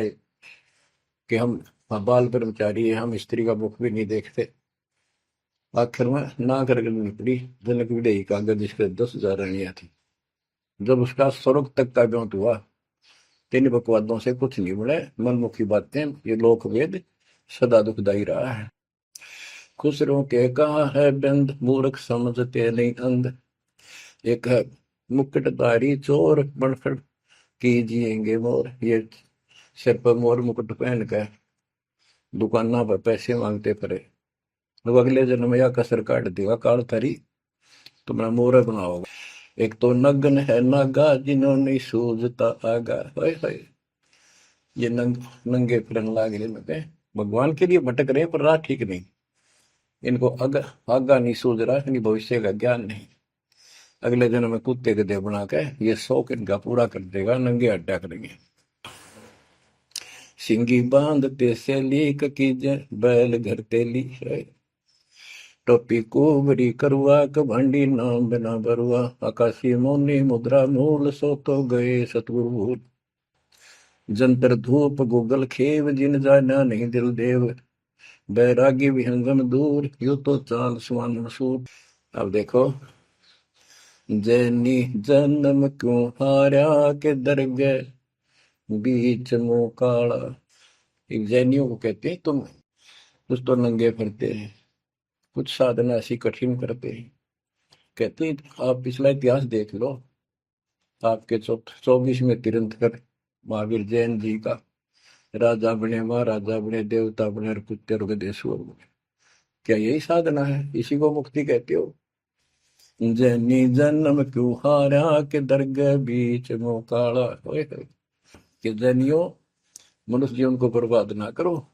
कि हम बाल ब्रह्मचारी है, हम स्त्री का मुख भी नहीं देखते। आखिर में ना करके निकली जनक विदेही कागज, जिसके 10,000 रानियां थी। जब उसका स्वर्ग तक का ब्योंत हुआ, तीन बकवादों से कुछ नहीं बने, मनमुखी बातें, ये लोक वेद सदा दुखदाई रहा है। खुसरों के कहा है बंद मूर्ख समझते नहीं अंध, एक है मुकुटधारी चोर बनखड़ कीजिएंगे मोर, ये सिर पर मोर मुकुट पहन कर दुकाना पर पैसे मांगते पड़े, तो अगले जन्म में या कसर काट देगा काल थारी, तुम्हारा मोर बनाओगा। एक तो नग्न है नागा जिन्होंने सूझता आगा, हाय ये नंगे फिरन लाग रहे में, भगवान के लिए भटक रहे हैं पर राह ठीक नहीं, इनको आगा नहीं सूझ रहा, इनकी भविष्य का ज्ञान नहीं। अगले जन्म में कुत्ते के देह बना के ये शौक इनका पूरा कर देगा, नंगे अड्डा करेंगे। सिंगी बांधते से लीक कीजे बैल घर तेली, टोपी कुबरी करुआ कभंडी नाम बिना बरुआ, आकाशी मौनी मुद्रा मूल सो तो गए सतगुरु भूल, जंतर धूप गूगल खेव जिन जाना नहीं दिल देव, बैरागी विहंगम दूर यू तो चाल सुवन मसूर। अब देखो, जैनी जन्म क्यों हारा के दरगे बीच मुंह काला, एक जैनियों को कहते हैं तुम कुछ तो नंगे फिरते हैं, कुछ साधना ऐसी कठिन करते हैं। कहते हैं आप पिछला इतिहास देख लो, आपके 24वें तीर्थंकर महावीर जैन जी का, राजा बने, महाराजा बने, देवता बने और कुत्ते रुगदेश्वर बने, क्या यही साधना है? इसी को मुक्ति कहते हो? जैनी जन्म क्यों हारा के दरगाह बीच मुंह काला, कि जैनियों मनुष्य जीवन को बर्बाद ना करो,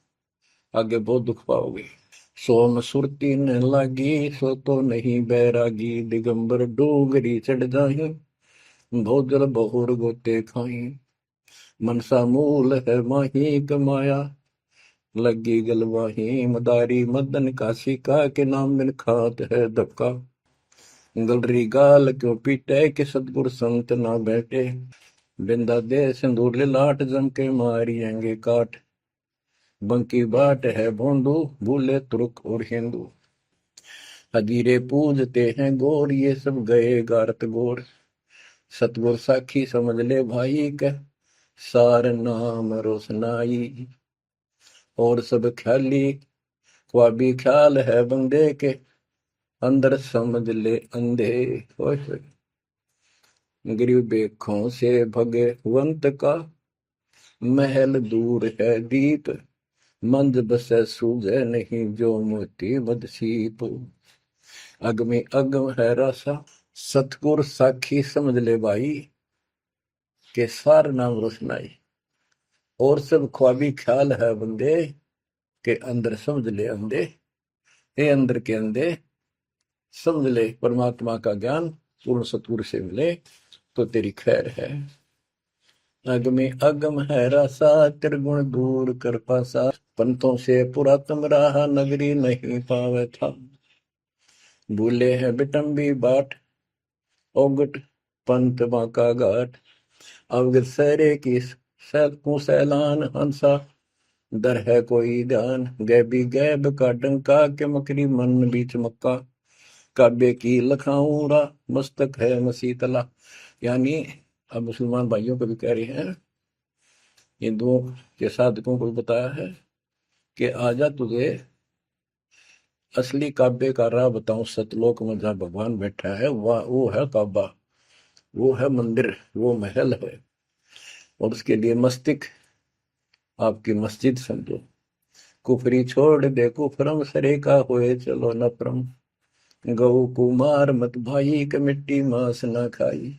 आगे बहुत दुख पाओगे। सोम सुरती न लागी सो तो नहीं बैरागी, दिगंबर डोगरी चढ़ जाही भोजल बहुर गोते खाई, मनसा मूल है माही कमाया लगी गलवाही, मदारी मदन काशी का के नाम बिन खात है धक्का, गलरी गाल क्यों पीटे के सतगुर संत ना बैठे, बिंदा दे सिंदूर लाट जम के मारियेंगे काट, बंकी बाट है भोंदू भूले तुर्क और हिंदू, हदीरे पूजते हैं गोर ये सब गए गारत गोर, सतगुर साखी समझ ले भाई के सार नाम रोशनाई, और सब ख्याली ख्वाबी ख्याल है बंदे के अंदर समझ ले अंधे, गरीब बेखों से भगवंत का महल दूर है दीप, मंद बसे सूझे नहीं जो मोती मदसीप, अगमी अगम है रासा सतगुर साखी समझ ले भाई के सार नाम रोशनाई, और सब ख्वाबी ख्याल है बंदे के अंदर समझ ले अंधे, हे अंदर के अंधे समझ ले परमात्मा का ज्ञान पूर्ण सतगुरु से मिले तो तेरी खैर है। अगमे अगम है रासा, त्रिगुण दूर कर पासा। पंथों से पुरातन रहा, नगरी नहीं पावे था। भूले हैं बिटम्बी बाट, ओगट पंथ बांका घाट। अवगत सहरे की सैलकों सैलान हंसा, दर है कोई ध्यान। गैबी गैब का डंका, के मकरी मन बीच मक्का। काबे की लखाऊरा, मस्तक है मसीतला। यानी अब मुसलमान भाइयों को भी कह रहे हैं, हिंदुओं के साधकों को भी बताया है कि आजा तुझे असली काबे का राह बताऊं। सतलोक में जहाँ भगवान बैठा है वह वो है काबा, वो है मंदिर, वो महल है। और उसके लिए मस्तिष्क आपकी मस्जिद समझो। कुफरी छोड़ दे कुफरम, सरे का होए चलो नफरम। गऊ कुमार मत भाई, के मिट्टी मांस न खाई।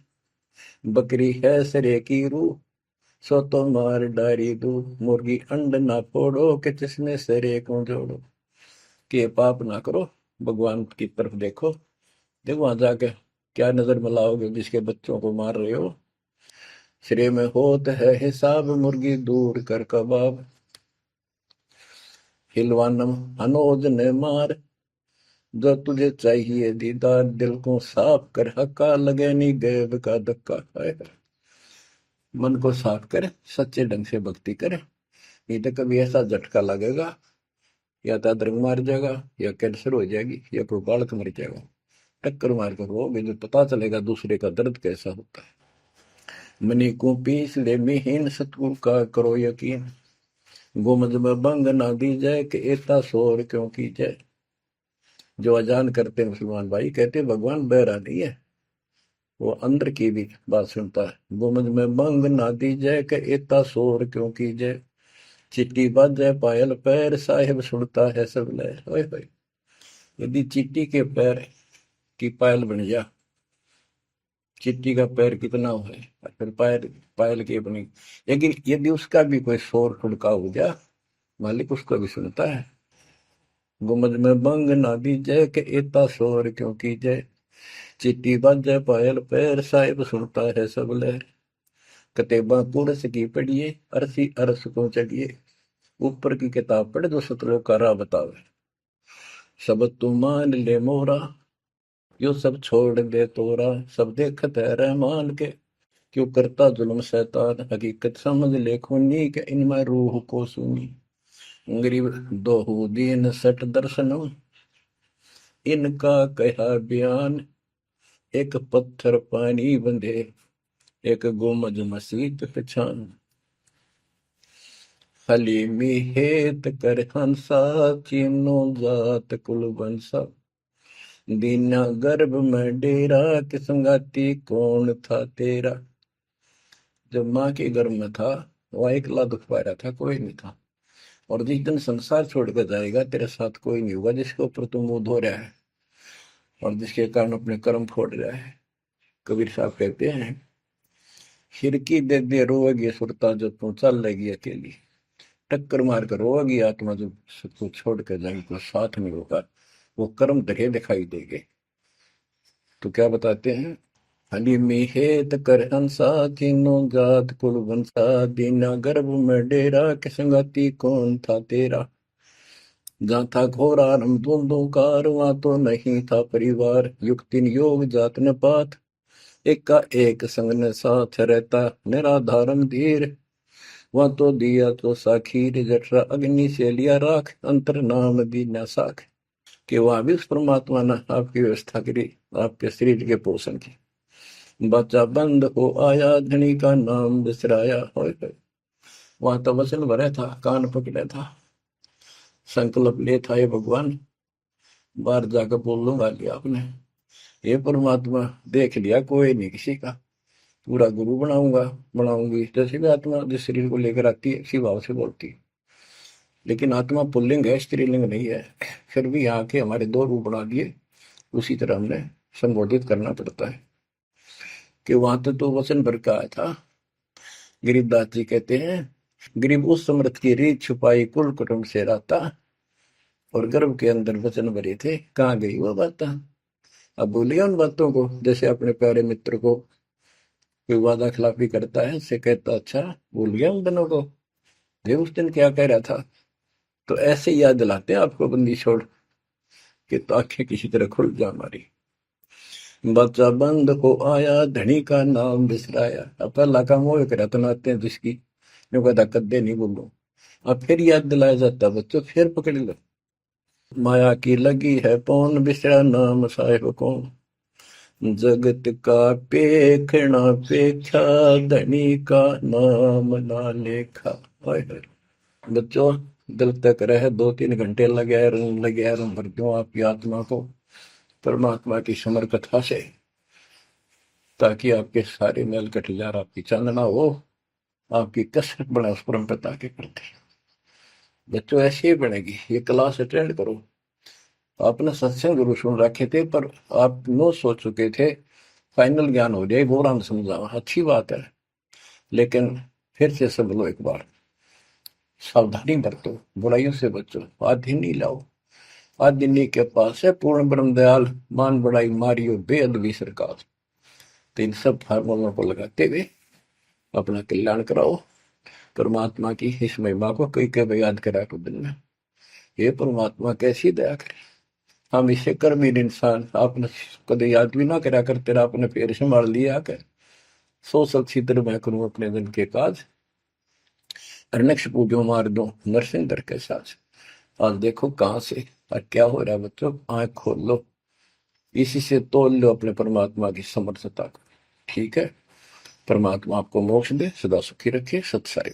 बकरी है सरे की रूह, सो तो मार डारी दू। मुर्गी अंड ना फोड़ो, के जिसने सरे को जोड़ो। कि पाप ना करो, भगवान की तरफ देखो। देखो वहां जाके क्या नजर मिलाओगे, जिसके बच्चों को मार रहे हो। श्रेय में होत है हिसाब, मुर्गी दूर कर कबाब। हिलवानम अनोज ने मार, जो तुझे चाहिए दीदार। दिल को साफ कर, हक्का लगे नहीं गैब का धक्का। मन को साफ कर, सच्चे ढंग से भक्ति करे। नहीं तो कभी ऐसा झटका लगेगा, या तो अदरक मार जाएगा, या कैंसर हो जाएगी, या कोई बालक मर जाएगा। टक्कर मार कर रोगे जो पता चलेगा दूसरे का दर्द कैसा होता है। मनी को पीस ले मिहीन, सतगुरु का करो यकीन। गुमज में बंग ना दी जाए, कि एता शोर क्यों की जाए। जो अजान करते मुसलमान भाई कहते भगवान बहरा नहीं है, वो अंदर की भी बात सुनता है। गुमज में बंग ना दी जाए, कि एता शोर क्यों की जाए। चिट्टी बाजे पायल पैर, साहिब सुनता है सब लय। ओए होए, यदि चींटी के पैर की पायल बन जा, चिट्टी का पैर कितना हो है, और फिर पायल पायल की अपनी। लेकिन यदि उसका भी कोई शोर खुड़का हो जा, मालिक उसको भी सुनता है। गुमज में बंग ना दी जय, के एता शोर क्यों की जय। चिट्टी बाजे पायल पैर, साहिब सुनता है सब लहर। कतेबा पुरस की पढ़िए, अरसी अरस को चढ़िए। ऊपर की किताब पढ़, जो सतलोक का राह बतावे। सब तू मान ले मोरा, यो सब छोड़ दे तोरा। सब देखत है रहमान के, क्यों करता जुल्म शैतान। हकीकत समझ ले खूनी, के इनमें रूह को सुनी। गरीब दोहू दीन सट दर्शनम, इनका कहा बयान। एक पत्थर पानी बंधे, एक गुमज मसीत पहचान। हलीमी हेत कर हंसा, चीनो जात कुल बंसा। दीना गर्भ में डेरा, कि संगाती कौन था तेरा। जब माँ के गर्भ में था वह अकेला दुख पा रहा था, कोई नहीं था। और जिस दिन संसार छोड़कर जाएगा, तेरे साथ कोई नहीं होगा जिसके ऊपर तू मुंह धो रहा है और जिसके कारण अपने कर्म फोड़ रहा है। कबीर साहब कहते हैं, खिड़की दे दे रोएगी सुरता, जो तू चल लेगी अकेली। टक्कर मार कर रोएगी आत्मा, जो सबको छोड़ कर जाएगी, कोई साथ नहीं होगा। वो कर्म धरे दिखाई देंगे। तो क्या बताते हैं, हली में हेत कर हंसा, तीनों जात कुल वंशा। दीना गर्भ में डेरा, के संगाती कौन था तेरा। जहाँ था घोर आरंभ धुंधुकार, वहाँ तो नहीं था परिवार। युक्तिन योग जात न पात, एक का एक संग न साथ रहता। निराधारम धीर, वहाँ तो दिया तो साखीर। जठरा अग्नि से लिया राख, अंतर नाम दीना साख। कि वहां भी उस परमात्मा ने आपकी व्यवस्था करी, आपके शरीर के पोषण की। बच्चा बंद हो आया, धनी का नाम बिसराया। हो वहां तो वचन भरे था, कान पकड़े था, संकल्प ले था, ये भगवान बाहर जाकर बोल लूंगा लिया आपने। ये परमात्मा देख लिया कोई नहीं किसी का, पूरा गुरु बनाऊंगा बनाऊंगी। जैसे भी आत्मा जिस शरीर को लेकर आती है, इसी भाव से बोलती है। लेकिन आत्मा पुल्लिंग है, स्त्रीलिंग नहीं है। फिर भी यहाँ के हमारे दो रूप बना दिए, उसी तरह हमने संबोधित करना पड़ता है। कि वहां तो वचन भर का आया था। गरीबदास जी कहते हैं, गरीब उस समृद्ध की रीत छुपाई, कुल कुटुंब से रहता। और गर्भ के अंदर वचन भरे थे, कहाँ गई वो बात। अब भूलिए उन बातों को, जैसे अपने प्यारे मित्र को कोई वादा खिलाफी करता है, उससे कहता अच्छा भूल गया उन दिनों को, ये उस दिन क्या कह रहा था। तो ऐसे याद दिलाते हैं आपको बंदी छोड़ कि तो आंखें किसी तरह खुल जा हमारी। बच्चा बंद हो आया, धनी का नाम बिसराया। अब पहला काम वो एक रत्न आते हैं जिसकी जो कहता कद्दे नहीं बोलो। अब फिर याद दिलाया जाता है बच्चों, फिर पकड़ लो। माया की लगी है पौन, बिसरा नाम साहिब कौन। जगत का पेखना पेखा, धनी का नाम ना लेखा। हाय हाय। बच्चों दिल तक रहे 2-3 घंटे लगे रंग भर दूं आपकी आत्मा को परमात्मा की समर कथा से, ताकि आपके सारे मैल कट जाए, आपकी चांदना हो, आपकी कसरत बना उस परम पिता के प्रति। बच्चों ऐसे ही बनेगी। ये क्लास अटेंड करो। आपने सत्संग जरूर सुन रखे थे, पर आप नो सोच चुके थे फाइनल ज्ञान हो जाए, वो राम समझा, अच्छी बात है, लेकिन फिर से सब लो एक बार। सावधानी बरतो, बुराइयों से बचो, आधिनी लाओ। आधिनी के पास है पूर्ण ब्रह्म दयाल, मान बड़ाई मारियो बेअदबी सरकार। तो इन सब फार्मूलों को लगाते हुए अपना कल्याण कराओ। परमात्मा की इस महिमा को कई कई याद करा को दिन में, ये परमात्मा कैसी दया करे। हम इसे कर्महीन इंसान, आपने कदे याद भी ना करा कर, तेरा अपने पैर संभाल लिया कर। सो सब छिद्र मैं करूं अपने दिन के काज, अरनक्ष पूजो मार दो नरसिंह दर के साथ। आज देखो कहां से और क्या हो रहा है बच्चों, आंख खोल लो, इसी से तोल लो अपने परमात्मा की समर्थता को। ठीक है, परमात्मा आपको मोक्ष दे, सदा सुखी रखे। सत साई।